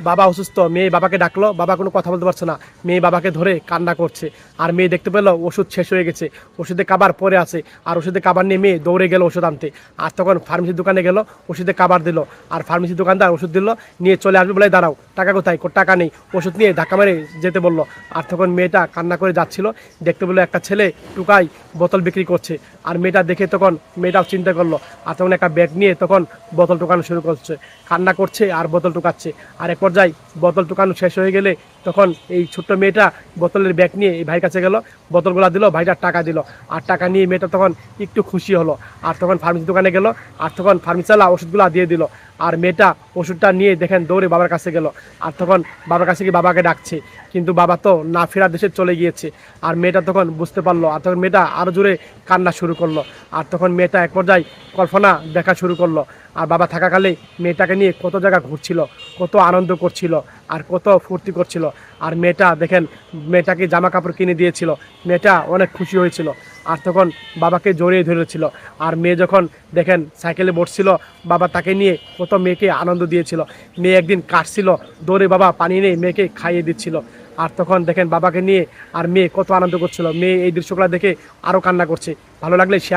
বাবা অসুস্থ, মেয়ে বাবাকে ডাকলো, বাবা কোনো কথা বলতে পারছে না, মেয়ে বাবাকে ধরে কান্না করছে। আর মেয়ে দেখতে পেলো ওষুধ শেষ হয়ে গেছে, ওষুধে কাবার পরে আছে। আর ওষুধে কাবার নিয়ে মেয়ে দৌড়ে গেল ওষুধ আনতে। আর তখন ফার্মেসির দোকানে গেল, ওষুধে কাবার দিল। আর ফার্মেসির দোকানদার ওষুধ দিল, নিয়ে চলে আসবে বলে দাঁড়াও, টাকা কোথায়, টাকা নেই। ওষুধ নিয়ে ধাক্কা মেরে যেতে বললো। আর তখন মেয়েটা কান্না করে যাচ্ছিল, দেখতে পেলো একটা ছেলে টুকাই বোতল বিক্রি করছে। আর মেয়েটা দেখে তখন মেয়েটাও চিন্তা করলো। আর তখন একটা ব্যাগ নিয়ে তখন বোতল টোকানো শুরু করছে, কান্না করছে আর বোতল টোকাচ্ছে। আর এক পর্যায়ে বোতল টোকানো শেষ হয়ে গেলে তখন এই ছোট্ট মেয়েটা বোতলের ব্যাগ নিয়ে এই ভাইয়ের কাছে গেল, বোতলগুলো দিল, ভাইটা টাকা দিল। আর টাকা নিয়ে মেয়েটা তখন একটু খুশি হলো। আর তখন ফার্মেসি দোকানে গেল, আর তখন ফার্মেসিওয়ালা ওষুধগুলো দিয়ে দিল। আর মেয়েটা ওষুধটা নিয়ে দেখেন দৌড়ে বাবার কাছে গেল। আর তখন বাবার কাছে গিয়ে বাবাকে ডাকছে, কিন্তু বাবা তো না ফেরার দেশে চলে গিয়েছে। আর মেয়েটা তখন বুঝতে পারলো। আর তখন মেয়েটা আরও জোরে কান্না শুরু করলো। আর তখন মেয়েটা এক পর্যায়ে কল্পনা দেখা শুরু করলো। আর বাবা থাকাকালে মেয়েটাকে নিয়ে কত জায়গা ঘুরছিল, কত আনন্দ করছিল, আর কত ফুর্তি করছিল। আর মেয়েটা দেখেন মেয়েটাকে জামা কাপড় কিনে দিয়েছিল, মেয়েটা অনেক খুশি হয়েছিল। আর তখন বাবাকে জড়িয়ে ধরেছিল। আর মেয়ে যখন দেখেন সাইকেলে বসছিল, বাবা তাকে নিয়ে কত মেয়েকে আনন্দ দিয়েছিল। মেয়ে একদিন কাটছিল, দৌড়ে বাবা পানি নিয়ে মেয়েকে খাইয়ে দিচ্ছিল। আর তখন দেখেন বাবাকে নিয়ে আর মেয়ে কত আনন্দ করছিল। মেয়ে এই দৃশ্যগুলো দেখে আরও কান্না করছে। ভালো লাগলে শেয়ার